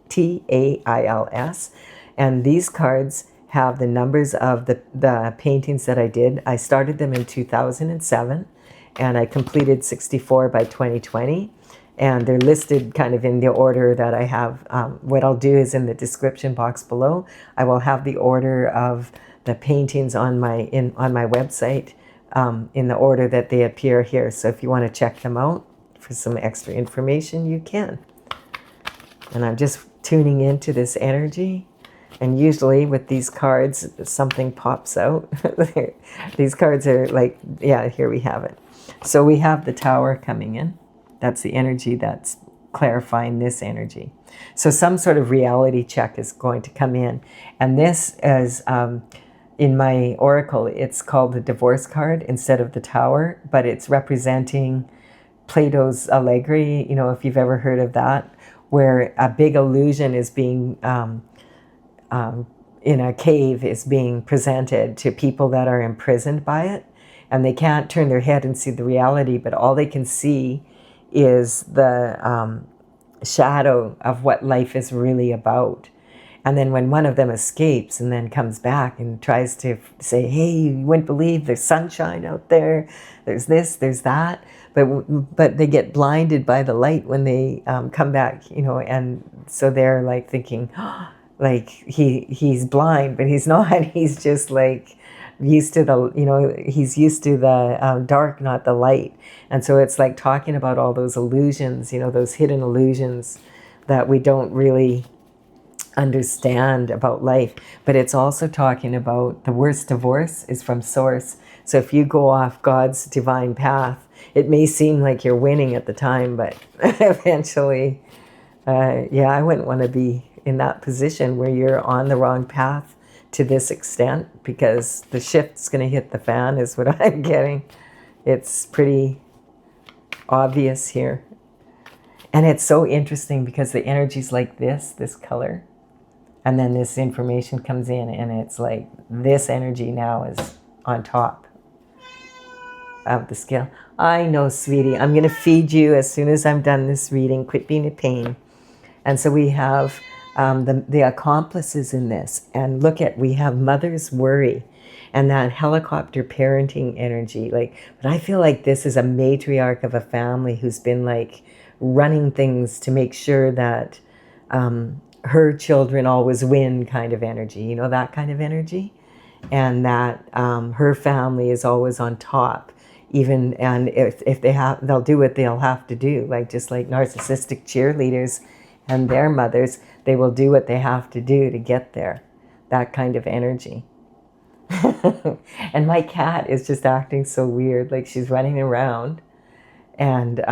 Speaker 1: TAILS. And these cards have the numbers of the paintings that I did. I started them in 2007, and I completed 64 by 2020. And they're listed kind of in the order that I have. What I'll do is in the description box below, I will have the order of the paintings on my website in the order that they appear here. So if you want to check them out for some extra information, you can. And I'm just tuning into this energy. And usually with these cards, something pops out. These cards are like, yeah, here we have it. So we have the Tower coming in. That's the energy that's clarifying this energy. So some sort of reality check is going to come in. And this is, in my oracle, it's called the Divorce card instead of the Tower, but it's representing Plato's Allegri, you know, if you've ever heard of that, where a big illusion is being, in a cave, is being presented to people that are imprisoned by it. And they can't turn their head and see the reality, but all they can see is the shadow of what life is really about. And then when one of them escapes and then comes back and tries to say, hey, you wouldn't believe there's sunshine out there, there's this, there's that, but they get blinded by the light when they come back, you know, and so they're like thinking, like he's blind, but he's not. He's just like used to the, you know, he's used to the dark, not the light. And so it's like talking about all those illusions, you know, those hidden illusions that we don't really understand about life. But it's also talking about the worst divorce is from source. So if you go off God's divine path, it may seem like you're winning at the time, but eventually, yeah, I wouldn't want to be in that position where you're on the wrong path to this extent, because the shift's going to hit the fan is what I'm getting. It's pretty obvious here. And it's so interesting because the energy's like this color. And then this information comes in and it's like this energy now is on top of the scale. I know, sweetie. I'm going to feed you as soon as I'm done this reading. Quit being a pain. And so we have the accomplices in this. And look at, we have mother's worry and that helicopter parenting energy. Like, but I feel like this is a matriarch of a family who's been like running things to make sure that her children always win kind of energy, you know, that kind of energy. And that her family is always on top, even, and if they have, they'll do what they'll have to do, like just like narcissistic cheerleaders and their mothers, they will do what they have to do to get there, that kind of energy. And my cat is just acting so weird, like she's running around, and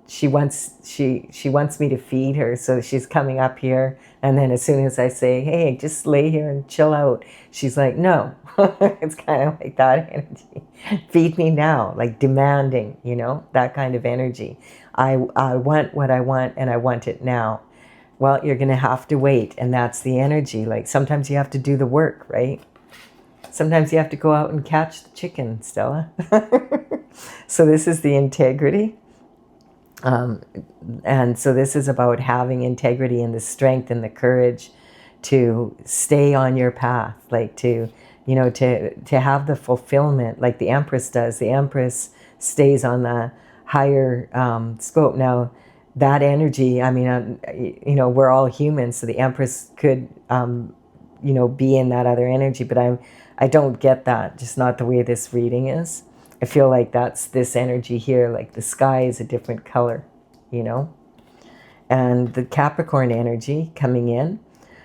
Speaker 1: she wants me to feed her, so she's coming up here, and then as soon as I say, hey, just lay here and chill out, she's like, no. It's kind of like that energy. Feed me now, like demanding, you know, that kind of energy. I want what I want, and I want it now. Well, you're going to have to wait, and that's the energy. Like sometimes you have to do the work, right? Sometimes you have to go out and catch the chicken, Stella. So this is the integrity. And so this is about having integrity and the strength and the courage to stay on your path, like to, you know, to have the fulfillment like the Empress does. The Empress stays on the higher scope. Now, that energy, I mean, you know, we're all humans, so the Empress could, you know, be in that other energy, but I don't get that, just not the way this reading is. I feel like that's this energy here, like the sky is a different color, you know? And the Capricorn energy coming in.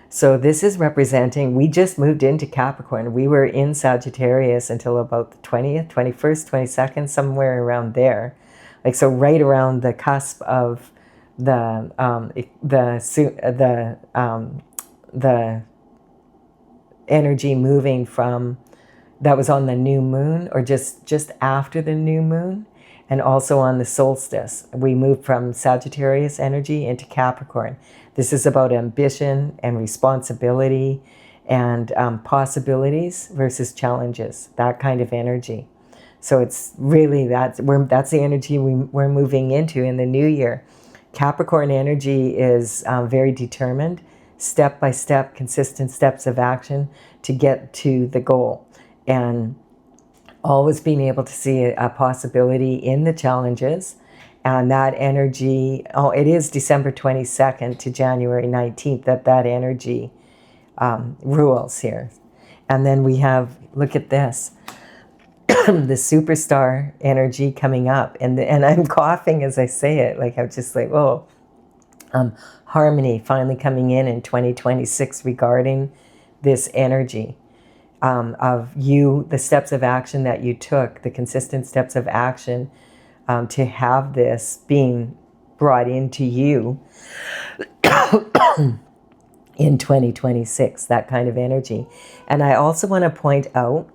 Speaker 1: So this is representing, we just moved into Capricorn. We were in Sagittarius until about the 20th, 21st, 22nd, somewhere around there. Like, so right around the cusp of the energy moving from, that was on the new moon, or just after the new moon, and also on the solstice. We moved from Sagittarius energy into Capricorn. This is about ambition and responsibility and possibilities versus challenges, that kind of energy. So it's really, that's the energy we're moving into in the new year. Capricorn energy is very determined, step by step, consistent steps of action to get to the goal. And always being able to see a possibility in the challenges. And that energy, oh, it is December 22nd to January 19th that energy rules here. And then we have, look at this, the superstar energy coming up. And I'm coughing as I say it, like I'm just like, oh, harmony finally coming in 2026 regarding this energy. Of you, the steps of action that you took, the consistent steps of action to have this being brought into you in 2026, that kind of energy. And I also want to point out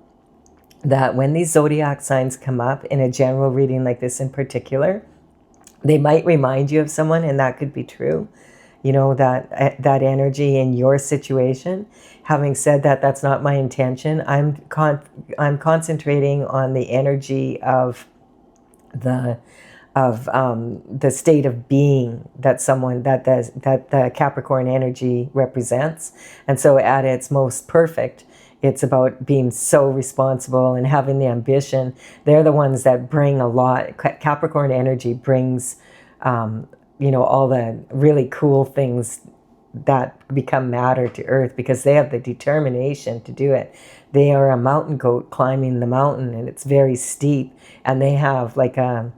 Speaker 1: that when these zodiac signs come up in a general reading like this in particular, they might remind you of someone, and that could be true. You know, that energy in your situation. Having said that, that's not my intention. I'm concentrating on the energy of the state of being that the Capricorn energy represents. And so at its most perfect, it's about being so responsible and having the ambition. They're the ones that bring a lot. Capricorn energy brings you know, all the really cool things that become matter to Earth, because they have the determination to do it. They are a mountain goat climbing the mountain, and it's very steep, and they have like a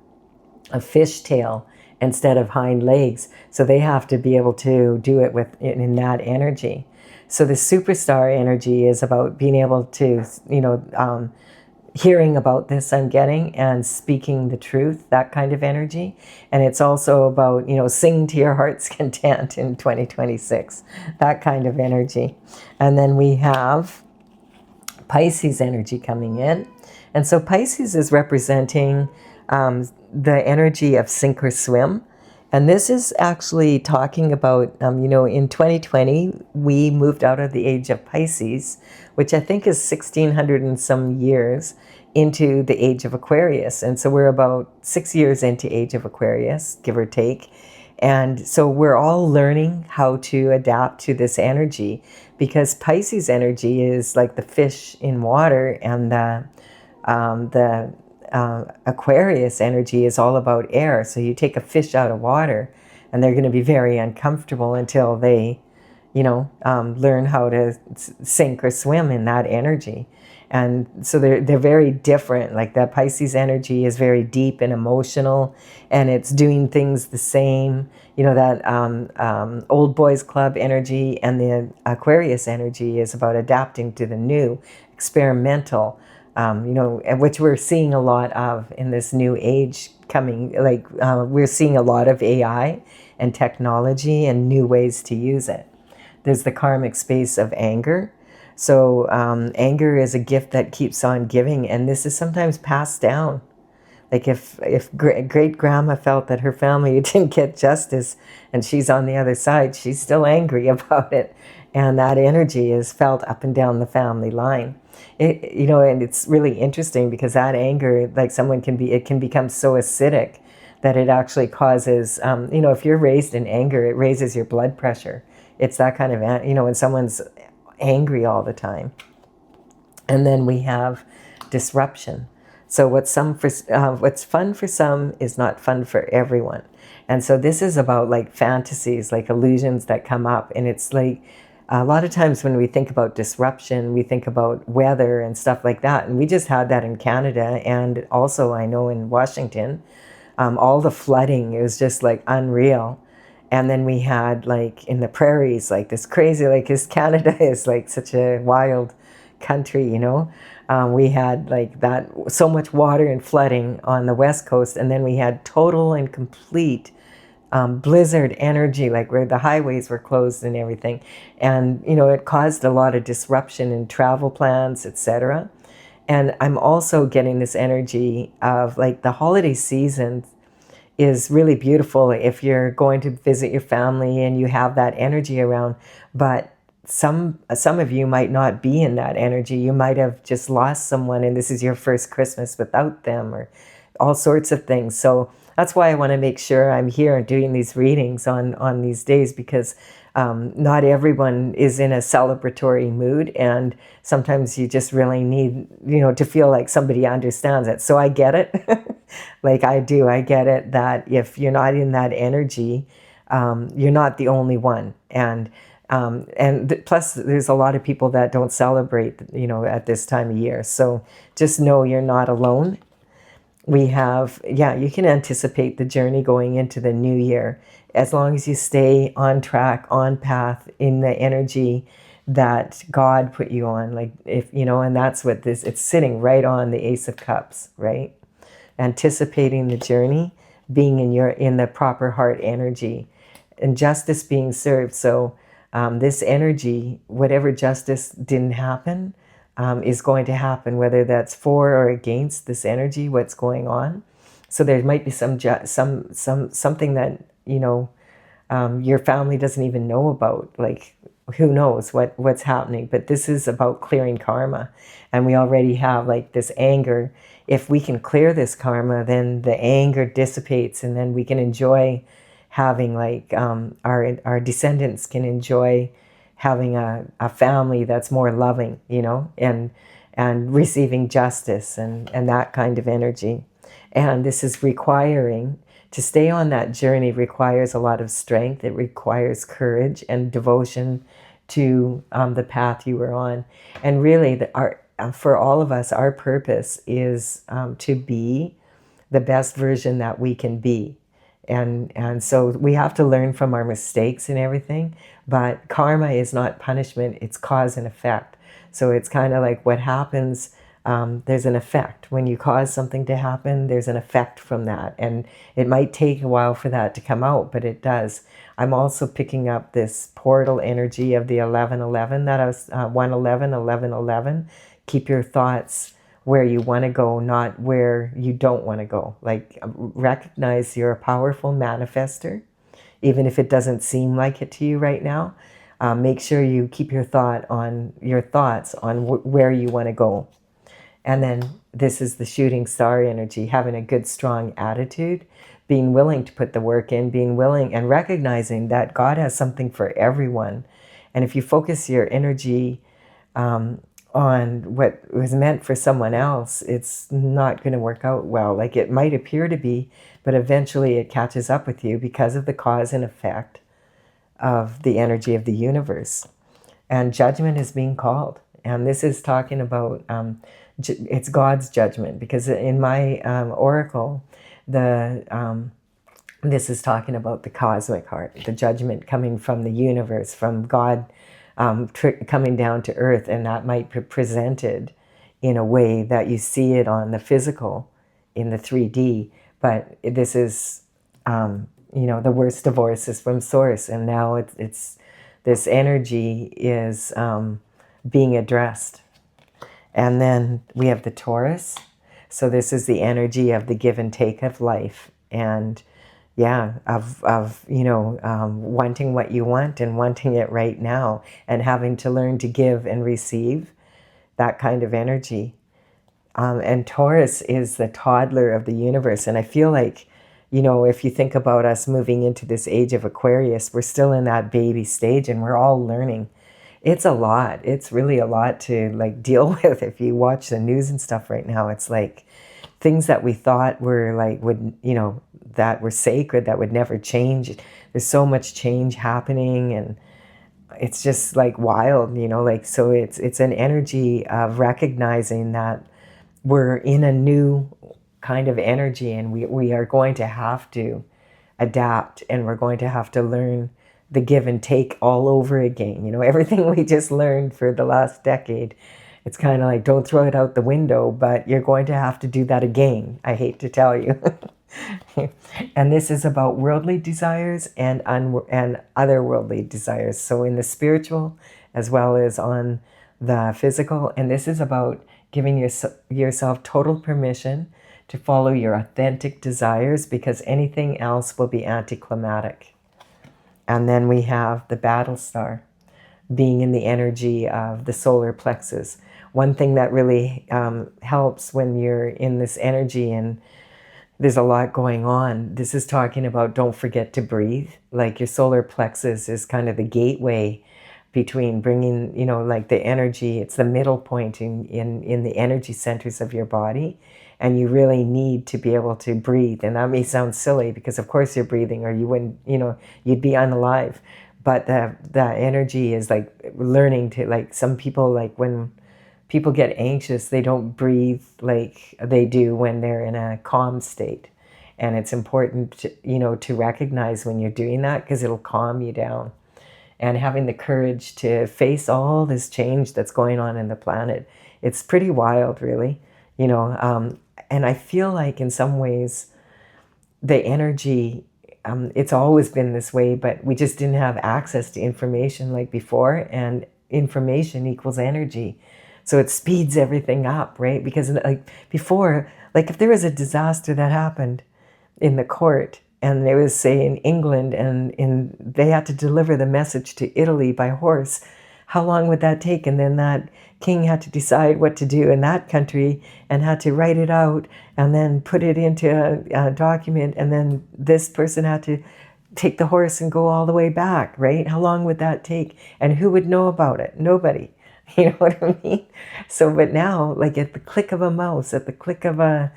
Speaker 1: fishtail, instead of hind legs. So they have to be able to do it in that energy. So the superstar energy is about being able to, hearing about this I'm getting and speaking the truth, that kind of energy. And it's also about, sing to your heart's content in 2026, that kind of energy. And then we have Pisces energy coming in. And so Pisces is representing the energy of sink or swim. And this is actually talking about, in 2020, we moved out of the age of Pisces, which I think is 1600 and some years, into the age of Aquarius. And so we're about 6 years into age of Aquarius, give or take. And so we're all learning how to adapt to this energy, because Pisces energy is like the fish in water, and the Aquarius energy is all about air. So you take a fish out of water and they're going to be very uncomfortable until they, learn how to sink or swim in that energy. And so they're very different. Like the Pisces energy is very deep and emotional, and it's doing things the same. That old boys club energy, and the Aquarius energy is about adapting to the new, experimental, which we're seeing a lot of in this new age coming. Like we're seeing a lot of AI and technology and new ways to use it. There's the karmic space of anger. So anger is a gift that keeps on giving, and this is sometimes passed down. Like if great grandma felt that her family didn't get justice, and she's on the other side, she's still angry about it, and that energy is felt up and down the family line. And it's really interesting because that anger, like it can become so acidic that it actually causes, if you're raised in anger, it raises your blood pressure. It's that kind of, when someone's angry all the time. And then we have disruption. So what's fun for some is not fun for everyone. And so this is about like fantasies, like illusions that come up. And it's like a lot of times when we think about disruption, we think about weather and stuff like that. And we just had that in Canada, and also I know in Washington, all the flooding, it was just like unreal. And then we had like in the prairies, like this crazy, like because Canada is like such a wild country, we had like that, so much water and flooding on the West Coast. And then we had total and complete blizzard energy, like where the highways were closed and everything. And, it caused a lot of disruption in travel plans, etc. And I'm also getting this energy of like the holiday season is really beautiful if you're going to visit your family and you have that energy around. But some of you might not be in that energy. You might have just lost someone, and this is your first Christmas without them, or all sorts of things. So that's why I want to make sure I'm here and doing these readings on these days, because not everyone is in a celebratory mood, and sometimes you just really need, to feel like somebody understands it. So I get it. Like I do. I get it that if you're not in that energy, you're not the only one. And plus there's a lot of people that don't celebrate, at this time of year. So just know you're not alone. We have, you can anticipate the journey going into the new year, as long as you stay on track, on path, in the energy that God put you on. Like and that's what it's sitting right on the Ace of Cups, right? Anticipating the journey, being in the proper heart energy, and justice being served. So this energy, whatever justice didn't happen, is going to happen, whether that's for or against this energy, what's going on. So there might be something that your family doesn't even know about. Like who knows what's happening? But this is about clearing karma, and we already have like this anger. If we can clear this karma, then the anger dissipates, and then we can enjoy having like our descendants can enjoy having a family that's more loving, and receiving justice and that kind of energy. And this is requiring, to stay on that journey requires a lot of strength. It requires courage and devotion to the path you were on. And really, for all of us, our purpose is to be the best version that we can be. And so we have to learn from our mistakes and everything, but karma is not punishment, it's cause and effect. So it's kind of like what happens, there's an effect. When you cause something to happen, there's an effect from that. And it might take a while for that to come out, but it does. I'm also picking up this portal energy of the 1111 that I was, 111, 1111. Keep your thoughts where you want to go, not where you don't want to go. Like, recognize you're a powerful manifester, even if it doesn't seem like it to you right now. Make sure you keep your thoughts on where you want to go. And then this is the shooting star energy, having a good, strong attitude, being willing to put the work in, being willing and recognizing that God has something for everyone. And if you focus your energy on what was meant for someone else, it's not going to work out well. Like, it might appear to be, but eventually it catches up with you because of the cause and effect of the energy of the universe. And judgment is being called. And this is talking about, it's God's judgment, because in my oracle, this is talking about the cosmic heart, the judgment coming from the universe, from God, coming down to earth. And that might be presented in a way that you see it on the physical, in the 3D. But this is, the worst divorce is from source. And now it's this energy is being addressed. And then we have the Taurus. So this is the energy of the give and take of life. And yeah, of wanting what you want and wanting it right now, and having to learn to give and receive, that kind of energy. And Taurus is the toddler of the universe. And I feel like, if you think about us moving into this age of Aquarius, we're still in that baby stage and we're all learning. It's a lot. It's really a lot to deal with. If you watch the news and stuff right now, it's like things that we thought were that were sacred, that would never change. There's so much change happening, and it's just wild, so it's an energy of recognizing that we're in a new kind of energy, and we are going to have to adapt, and we're going to have to learn the give and take all over again. Everything we just learned for the last decade, it's kind of like, don't throw it out the window, but you're going to have to do that again. I hate to tell you. And this is about worldly desires and otherworldly desires. So in the spiritual as well as on the physical. And this is about giving yourself total permission to follow your authentic desires, because anything else will be anticlimactic. And then we have the battle star, being in the energy of the solar plexus. One thing that really helps when you're in this energy and there's a lot going on, this is talking about don't forget to breathe. Like, your solar plexus is kind of the gateway between bringing, the energy. It's the middle point in the energy centers of your body. And you really need to be able to breathe. And that may sound silly, because of course you're breathing, or you wouldn't, you'd be unalive. But the energy is learning to, some people, when people get anxious, they don't breathe like they do when they're in a calm state. And it's important to, to recognize when you're doing that, because it'll calm you down. And having the courage to face all this change that's going on in the planet. It's pretty wild, really. And I feel like in some ways the energy, it's always been this way, but we just didn't have access to information like before, and information equals energy. So it speeds everything up, right? Because before, if there was a disaster that happened in the court, and it was, say, in England, and they had to deliver the message to Italy by horse, how long would that take? And then that king had to decide what to do in that country, and had to write it out and then put it into a document. And then this person had to take the horse and go all the way back, right? How long would that take? And who would know about it? Nobody. You know what I mean? So, but now, at the click of a mouse, at the click of a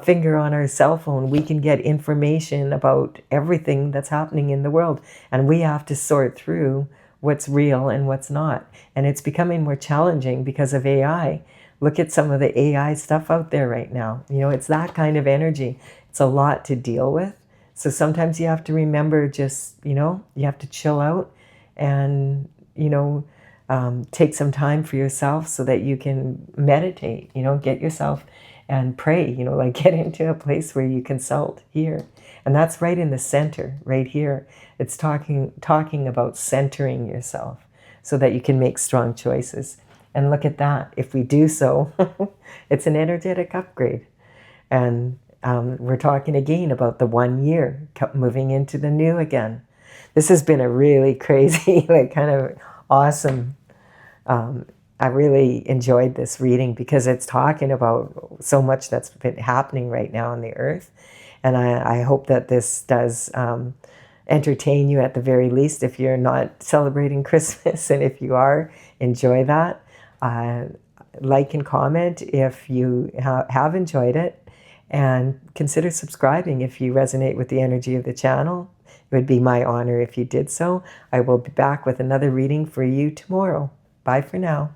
Speaker 1: finger on our cell phone, we can get information about everything that's happening in the world. And we have to sort through what's real and what's not. And it's becoming more challenging because of AI. Look at some of the AI stuff out there right now. It's that kind of energy. It's a lot to deal with. So sometimes you have to remember just, you have to chill out and, take some time for yourself so that you can meditate, get yourself and pray, like get into a place where you consult here. And that's right in the center, right here. It's talking about centering yourself so that you can make strong choices. And look at that. If we do so, it's an energetic upgrade. And we're talking again about the 1 year, moving into the new again. This has been a really crazy, like kind of awesome. I really enjoyed this reading because it's talking about so much that's been happening right now on the earth. And I hope that this does entertain you at the very least if you're not celebrating Christmas. And if you are, enjoy that. Like and comment if you have enjoyed it. And consider subscribing if you resonate with the energy of the channel. It would be my honor if you did so. I will be back with another reading for you tomorrow. Bye for now.